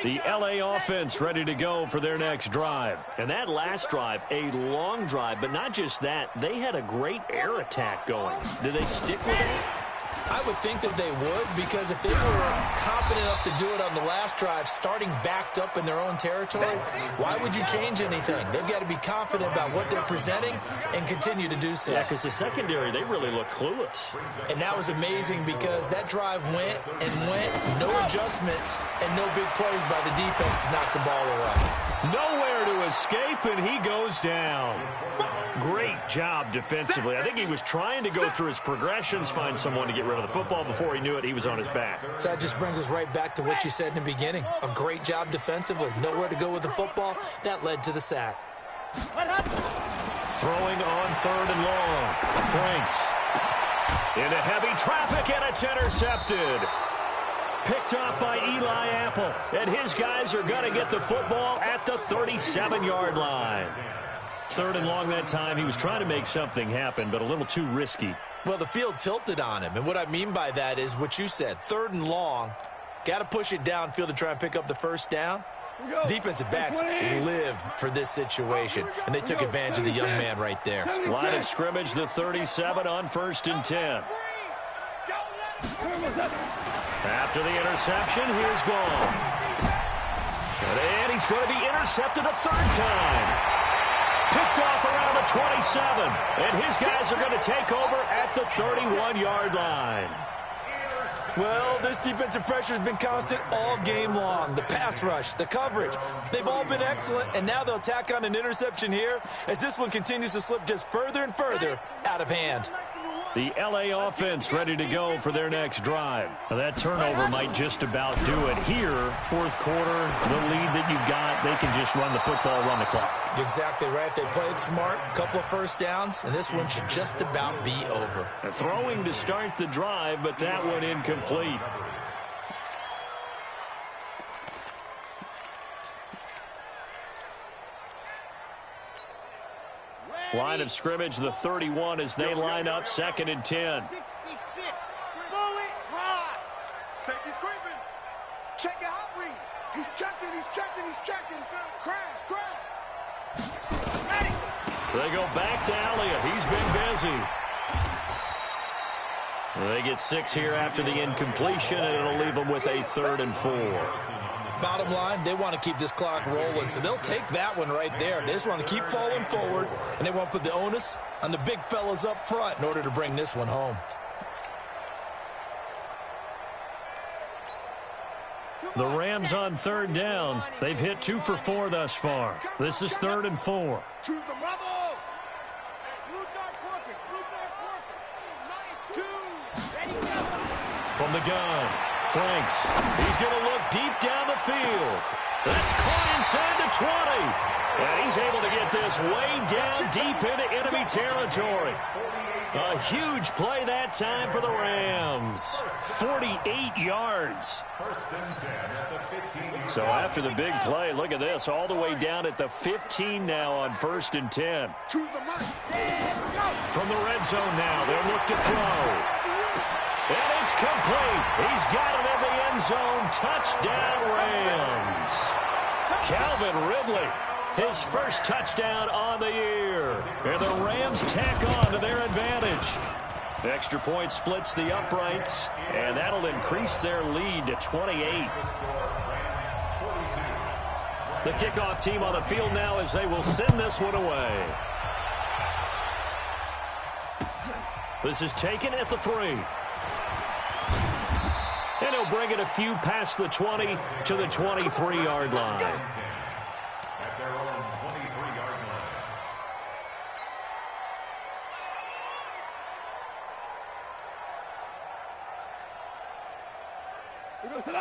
Speaker 2: The LA offense ready to go for their next drive. And that last drive, a long drive, but not just that. They had a great air attack going. Did they stick with it?
Speaker 5: I would think that they would, because if they were confident enough to do it on the last drive, starting backed up in their own territory, why would you change anything? They've got to be confident about what they're presenting and continue to do so.
Speaker 2: Yeah, because the secondary, they really look clueless.
Speaker 5: And that was amazing because that drive went and went, no adjustments, and no big plays by the defense to knock the ball away.
Speaker 2: Nowhere to escape, and he goes down. Great job defensively. I think he was trying to go through his progressions, find someone to get rid of the football. Before he knew it, he was on his back.
Speaker 5: So that just brings us right back to what you said in the beginning. A great job defensively. Nowhere to go with the football. That led to the sack.
Speaker 2: Throwing on 3rd and long. Franks into heavy traffic, and it's intercepted. Picked off by Eli Apple. And his guys are going to get the football at the 37-yard line. 3rd and long that time. He was trying to make something happen, but a little too risky.
Speaker 5: Well, the field tilted on him, and what I mean by that is what you said. 3rd and long, got to push it downfield to try and pick up the first down. Defensive backs live for this situation, and they took advantage of the young man right there.
Speaker 2: Line of scrimmage, the 37 on 1st and 10. After the interception, here's Gone. And he's going to be intercepted a 3rd time. Picked off around the 27, and his guys are going to take over at the 31-yard line.
Speaker 5: Well, this defensive pressure has been constant all game long. The pass rush, the coverage, they've all been excellent, and now they'll tack on an interception here as this one continues to slip just further and further out of hand.
Speaker 2: The LA offense ready to go for their next drive. Now that turnover might just about do it here. 4th quarter, the lead that you've got, they can just run the football, run the clock.
Speaker 5: Exactly right. They played smart, couple of first downs, and this one should just about be over.
Speaker 2: Throwing to start the drive, but that one incomplete. Line of scrimmage, the 31 as they line up 2nd and 10.
Speaker 3: 66. Bullet ride. Safety's creeping. Check the hot read. He's checking, he's checking, he's checking. Crash, crash. Ready.
Speaker 2: They go back to Elliott. He's been busy. They get 6 here after the incompletion, and it'll leave them with a 3rd and 4.
Speaker 5: Bottom line, they want to keep this clock rolling, so they'll take that one right there. They just want to keep falling forward, and they want to put the onus on the big fellas up front in order to bring this one home.
Speaker 2: The Rams on 3rd down. They've hit 2 for 4 thus far. This is 3rd and 4.
Speaker 3: Choose the rebel. Blue dot quarters, blue dot quarters. 2. Ready, go.
Speaker 2: From the gun, Franks. He's going to look deep down the field. That's caught inside the 20. And he's able to get this way down deep into enemy territory. A huge play that time for the Rams. 48 yards. So after the big play, look at this. All the way down at the 15 now on 1st and 10. From the red zone now, they'll look to throw. And it's complete. He's got it in the end zone. Touchdown, Rams. Calvin Ridley, his first touchdown on the year. And the Rams tack on to their advantage. The extra point splits the uprights, and that'll increase their lead to 28. The kickoff team on the field now as they will send this one away. This is taken at the 3. And he'll bring it a few past the 20 to the 23-yard line.
Speaker 6: At their own 23-yard line.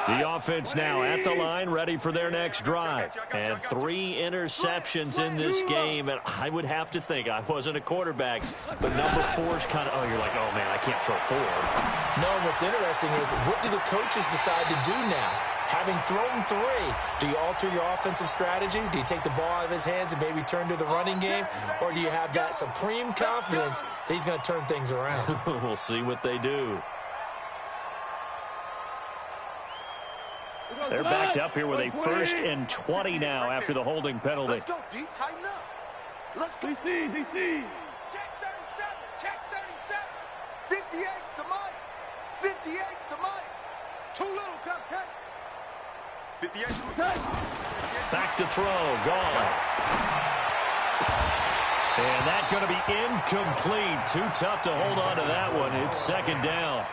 Speaker 2: The offense now at the line, ready for their next drive. And 3 interceptions in this game. And I would have to think, I wasn't a quarterback, but number 4 is kind of, oh, you're like, oh, man, I can't throw 4.
Speaker 5: No, what's interesting is what do the coaches decide to do now? Having thrown 3, do you alter your offensive strategy? Do you take the ball out of his hands and maybe turn to the running game? Or do you have that supreme confidence that he's going to turn things around?
Speaker 2: We'll see what they do. They're backed up here with a 1st and 20 now after the holding penalty.
Speaker 3: Let's go, D. Tighten up. Let's go.
Speaker 4: DC.
Speaker 3: Check 37. Check 37. 58's the Mike. 58's the Mike. Too little, Cupcake. 58's the Mike.
Speaker 2: Back to throw. Gone. And that's going to be incomplete. Too tough to hold on to that one. It's 2nd down.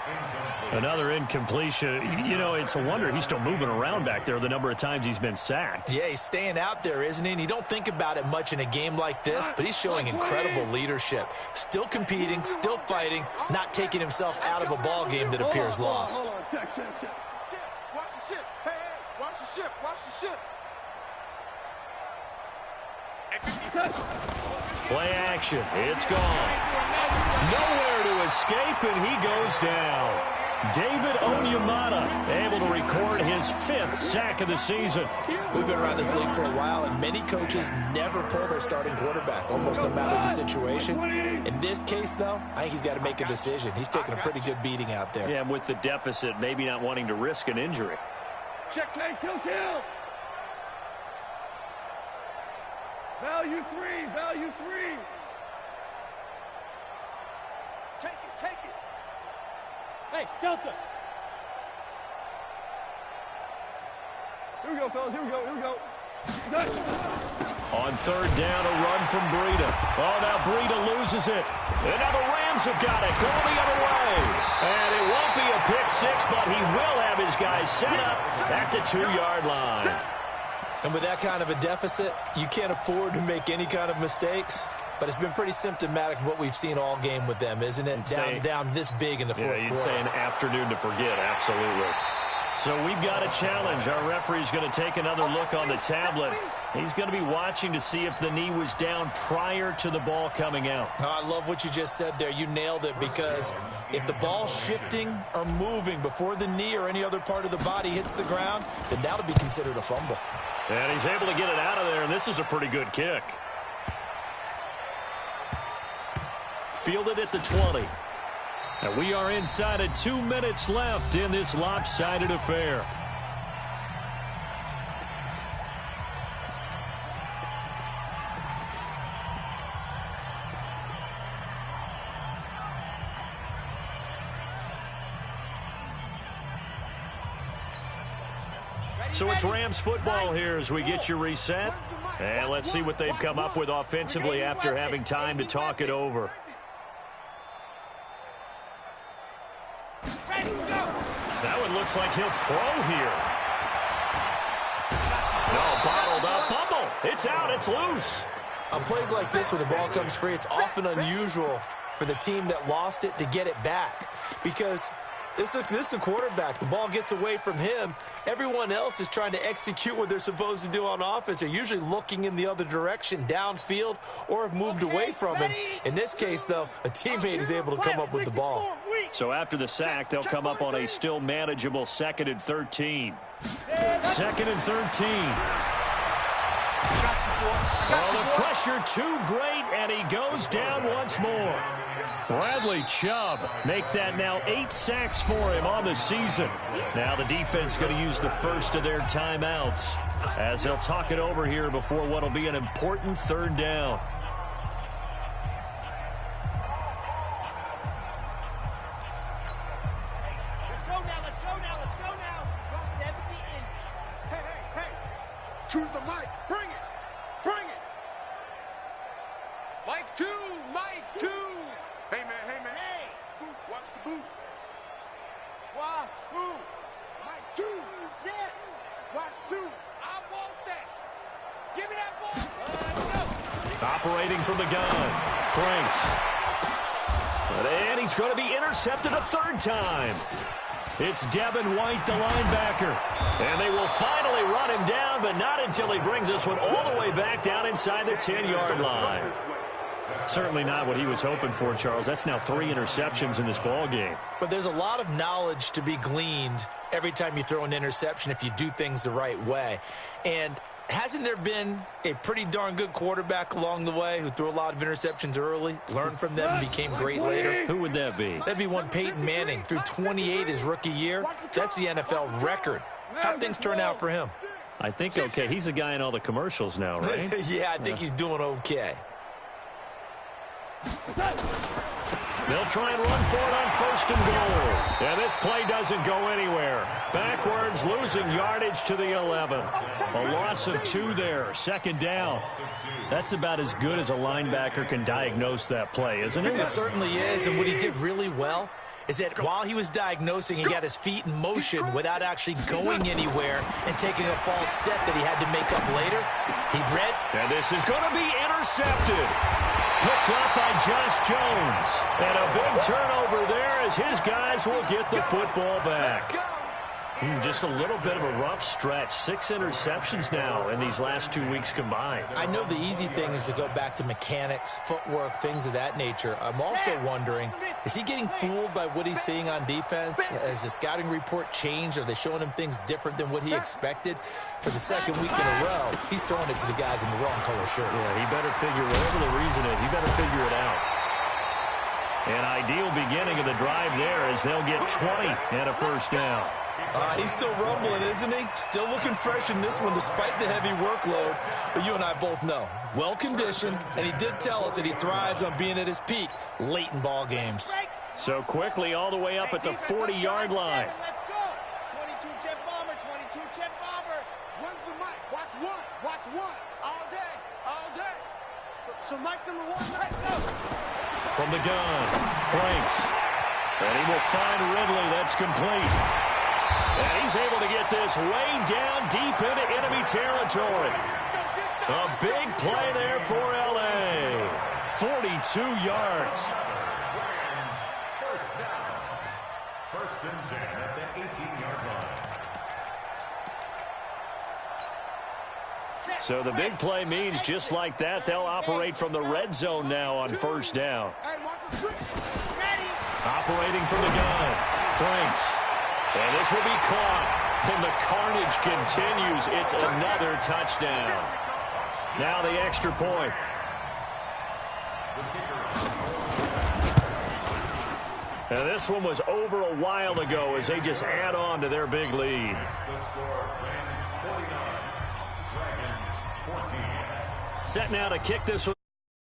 Speaker 2: Another incompletion. You know, it's a wonder he's still moving around back there the number of times he's been sacked.
Speaker 5: Yeah, he's staying out there, isn't he? And you don't think about it much in a game like this, but he's showing incredible leadership. Still competing, still fighting, not taking himself out of a ball game that appears lost.
Speaker 4: Check.
Speaker 3: Watch the ship. Hey, watch the ship. Watch the ship.
Speaker 2: Play action. It's gone. Nowhere to escape, and he goes down. David Onyemata able to record his 5th sack of the season.
Speaker 5: We've been around this league for a while, and many coaches never pull their starting quarterback, almost no matter the situation. In this case, though, I think he's got to make a decision. He's taking a pretty good beating out there.
Speaker 2: Yeah, and with the deficit, maybe not wanting to risk an injury.
Speaker 4: Check. Kill. Value 3.
Speaker 3: Take it.
Speaker 4: Hey, Delta. Here we go, fellas. Here we go. Nice.
Speaker 2: On 3rd down, a run from Breida. Oh, now Breida loses it. And now the Rams have got it. Going the other way. And it won't be a pick 6, but he will have his guys set up at the 2-yard line.
Speaker 5: And with that kind of a deficit, you can't afford to make any kind of mistakes. But it's been pretty symptomatic of what we've seen all game with them, isn't it? Down this big in the 4th quarter.
Speaker 2: Yeah, you'd say an afternoon to forget, absolutely. So we've got a challenge. Our referee's going to take another look on the tablet. He's going to be watching to see if the knee was down prior to the ball coming out.
Speaker 5: Oh, I love what you just said there. You nailed it, because if the ball's shifting or moving before the knee or any other part of the body hits the ground, then that'll be considered a fumble.
Speaker 2: And he's able to get it out of there, and this is a pretty good kick. Fielded at the 20. And we are inside of 2 minutes left in this lopsided affair. So it's Rams football here as we get you reset. And let's see what they've come up with offensively after having time to talk it over. That one looks like he'll throw here. No, bottled up. Fumble. It's out. It's loose.
Speaker 5: On plays like this, when the ball comes free, it's often unusual for the team that lost it to get it back, because this is a quarterback. The ball gets away from him. Everyone else is trying to execute what they're supposed to do on offense. They're usually looking in the other direction, downfield, or have moved away from him. In this case, though, a teammate is able to come up with the ball.
Speaker 2: So after the sack, they'll come up on a still manageable 2nd and 13. 2nd and 13. Oh, the pressure too great, and he goes down once more. Bradley Chubb make that now 8 sacks for him on the season. Now the defense going to use the first of their timeouts as they'll talk it over here before what will be an important 3rd down.
Speaker 3: Let's go now. 70 in. Hey. Choose the mic. Bring it. Mike 2. Hey, man. Hey. Boot, watch the boot. Why? Who? Mike 2. Zip. Watch 2. I want that. Give me that ball.
Speaker 2: Operating from the gun. Franks. And he's going to be intercepted a 3rd time. It's Devin White, the linebacker. And they will finally run him down, but not until he brings this one all the way back down inside the 10-yard line. Certainly not what he was hoping for, Charles. That's now 3 interceptions in this ball game.
Speaker 5: But there's a lot of knowledge to be gleaned every time you throw an interception if you do things the right way. And hasn't there been a pretty darn good quarterback along the way who threw a lot of interceptions early, learned from them, and became great later?
Speaker 2: Who would that be?
Speaker 5: That'd be one Peyton Manning. Threw 28 his rookie year. That's the NFL record. How'd things turn out for him?
Speaker 2: I think okay. He's the guy in all the commercials now, right?
Speaker 5: Yeah, I think he's doing okay.
Speaker 2: They'll try and run for it on 1st and goal. And this play doesn't go anywhere. Backwards, losing yardage to the 11. A loss of 2 there. 2nd down. That's about as good as a linebacker can diagnose that play, isn't it?
Speaker 5: It certainly is. And what he did really well is that while he was diagnosing, he got his feet in motion without actually going anywhere and taking a false step that he had to make up later. He read.
Speaker 2: And this is going to be intercepted. Picked up by Josh Jones. And a big turnover there as his guys will get the football back. Just a little bit of a rough stretch. 6 interceptions now in these last 2 weeks combined.
Speaker 5: I know the easy thing is to go back to mechanics, footwork, things of that nature. I'm also wondering, is he getting fooled by what he's seeing on defense? Has the scouting report changed? Are they showing him things different than what he expected? For the 2nd week in a row, he's throwing it to the guys in the wrong color shirts.
Speaker 2: Yeah, he better figure, whatever the reason is, he better figure it out. An ideal beginning of the drive there as they'll get 20 and a 1st down.
Speaker 5: He's still rumbling, isn't he? Still looking fresh in this one despite the heavy workload. But you and I both know, well-conditioned, and he did tell us that he thrives on being at his peak late in ball games.
Speaker 2: So quickly all the way up at the 40-yard line.
Speaker 3: Let's go. 22 jet bomber, 22 jet bomber. When's the mic? Watch one. All day. So Mike's number 1. Let's go.
Speaker 2: From the gun, Franks. And he will find Ridley. That's complete. And he's able to get this way down deep into enemy territory. A big play there for L.A. 42 yards.
Speaker 6: First down. 1st and 10 at the 18-yard line.
Speaker 2: So the big play means just like that, they'll operate from the red zone now on 1st down. Operating from the gun, Franks. And this will be caught. And the carnage continues. It's another touchdown. Now the extra point. And this one was over a while ago as they just add on to their big lead. Set now to kick this one